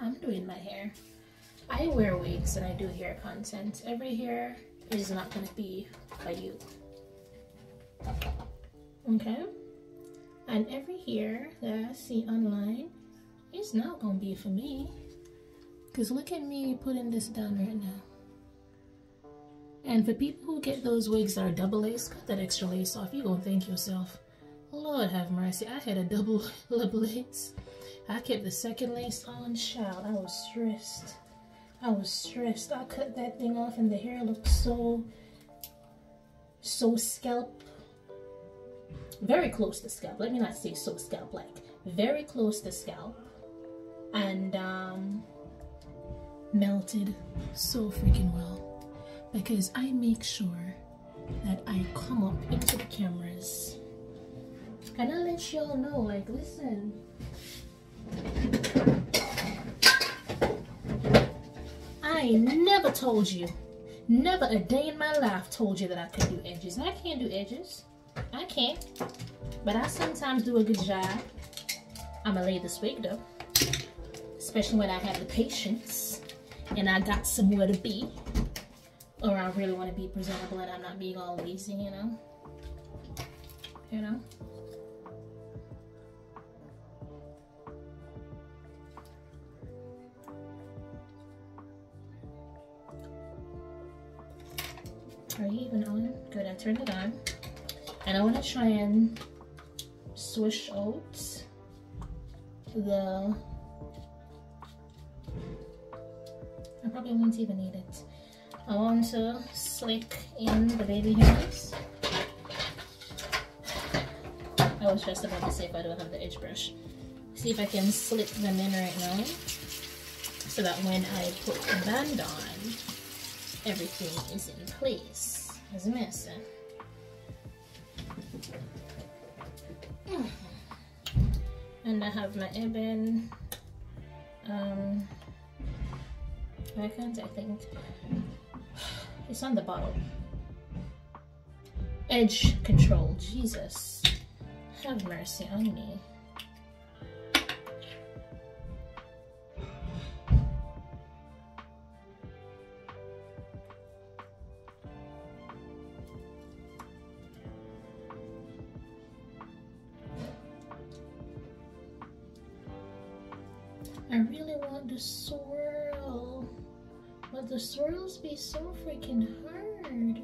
I'm doing my hair. I wear wigs and I do hair content. Every hair is not gonna be for you. Okay? And every hair that I see online is not gonna be for me. Cause look at me putting this down right now. And for people who get those wigs that are double lace, cut that extra lace off. You gonna thank yourself. Lord have mercy. I had a double lace. I kept the second lace on. Child, I was stressed. I was stressed. I cut that thing off and the hair looked so scalp. Very close to scalp. Let me not say so scalp like. Very close to scalp. And melted so freaking well. Because I make sure that I come up into the cameras and I let y'all know, like, listen, I never told you, never a day in my life told you that I could do edges. I can't do edges. I can't. But I sometimes do a good job. I'ma lay this wig though. Especially when I have the patience and I got somewhere to be. Or I really want to be presentable and I'm not being all lazy, you know? You know? Are you even on? Good, I turned it on. And I want to try and swish out the... I probably won't even need it. I want to slick in the baby hairs. I was just about to say if I don't have the edge brush. See if I can slick them in right now. So that when I put the band on, everything is in place. As a mess. And I have my Ebin eye contact, I think. It's on the bottle. Edge control. Jesus. Have mercy on me. I really want the swirl. But the swirls be so freaking hard.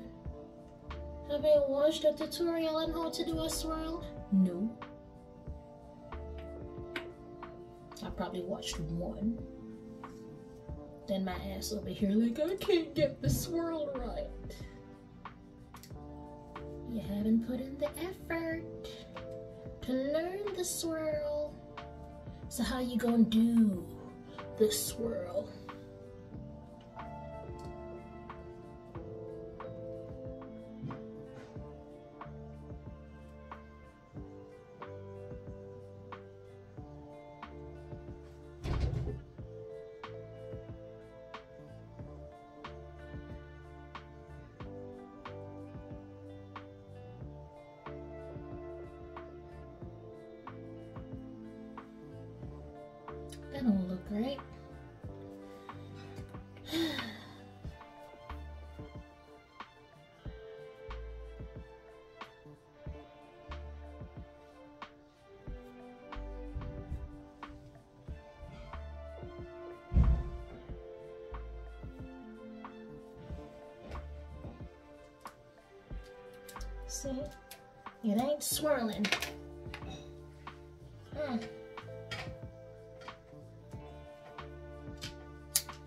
Have I watched a tutorial on how to do a swirl? No. I probably watched one. Then my ass over here like, I can't get the swirl right. You haven't put in the effort to learn the swirl. So how you gonna do the swirl? That don't look right. See, it ain't swirling.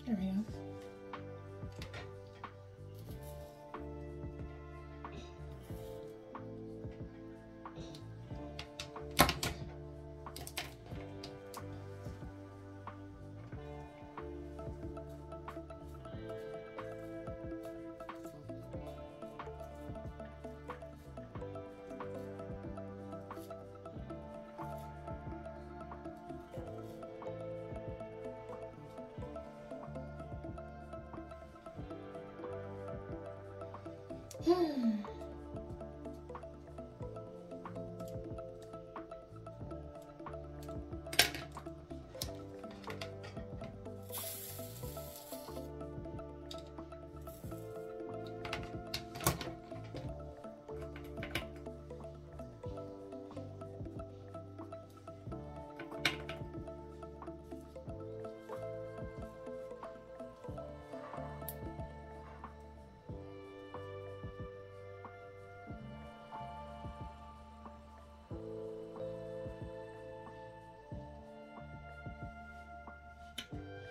There we go.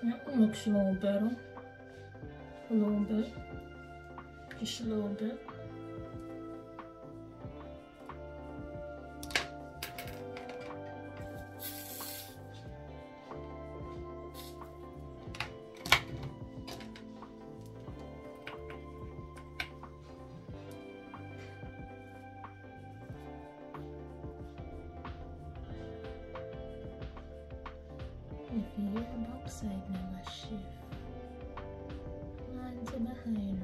That one looks a little better. A little bit. Just a little bit. If you hear a box side never shift, lines are behind,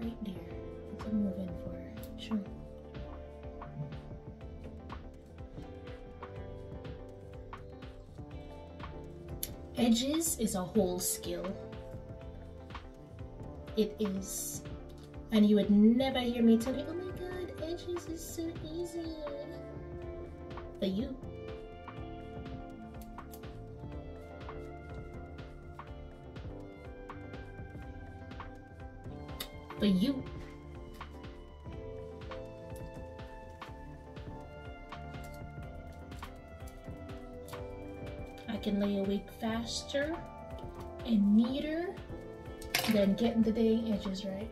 right there. It's a moving for sure. Edges is a whole skill. It is. And you would never hear me tell you, oh my god, edges is so easy. For you. For you. I can lay a wig faster and neater than getting the dang edges right.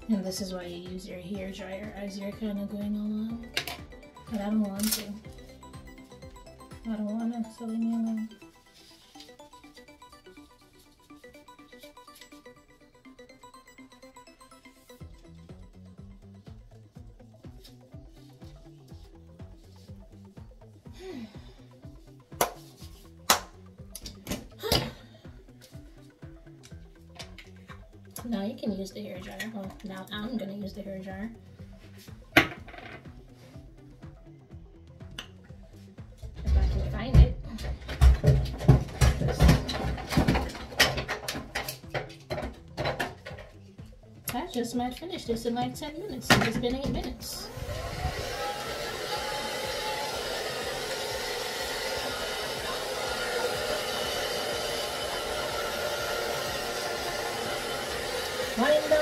And this is why you use your hair dryer as you're kind of going along. But I don't want to. I don't want to, so leave me alone. Now you can use the hair dryer. Well, now I'm gonna use the hair dryer. If I can find it. I just might finish this in like 10 minutes. It's been 8 minutes.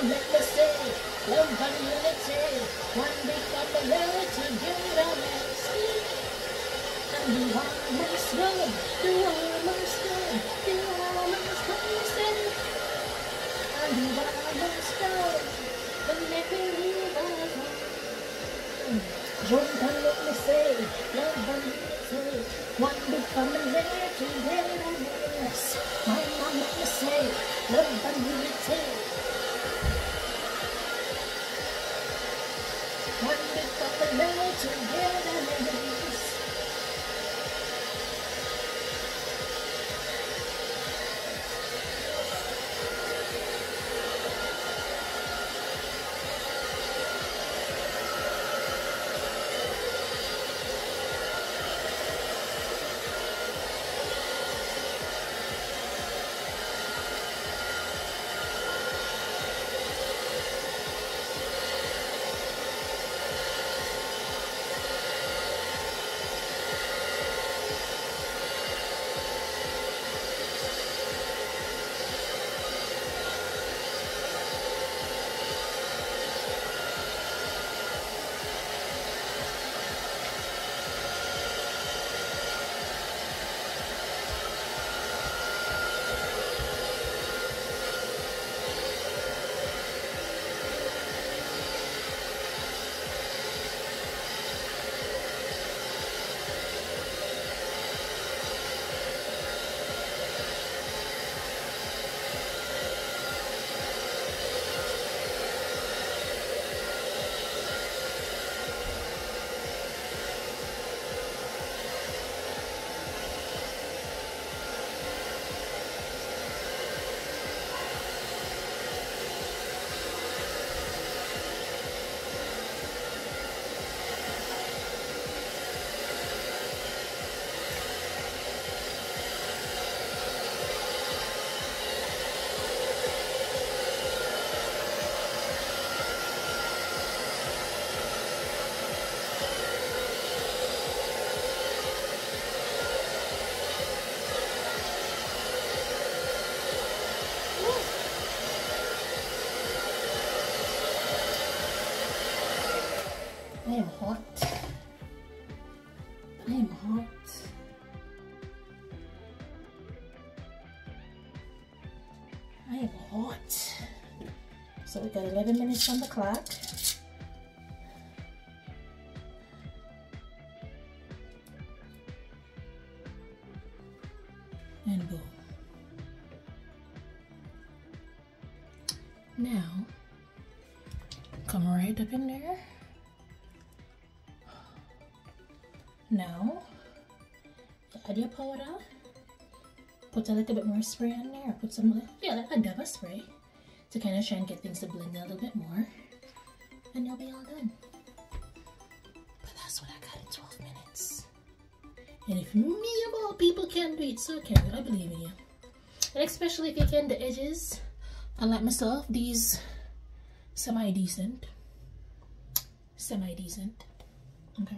Let me say, love and unity, one big family together, let's see. And the one must go, the one must go, the one must go, say. And the one must go, the never leave us. Join and let me say, love and unity, one big family together, let's. My mom let me say, love and unity. One big family together. I am hot. I am hot. I am hot. So we got 11 minutes on the clock. And boom. Now, come right up in there. Now, add your powder. Put a little bit more spray on there. Put some, yeah, like a dab of spray to kind of try and get things to blend a little bit more. And you'll be all done. But that's what I got in 12 minutes. And if me of all people can do it, so can you. I believe in you. And especially if you can the edges. Unlike myself, these semi-decent. Semi-decent. Okay.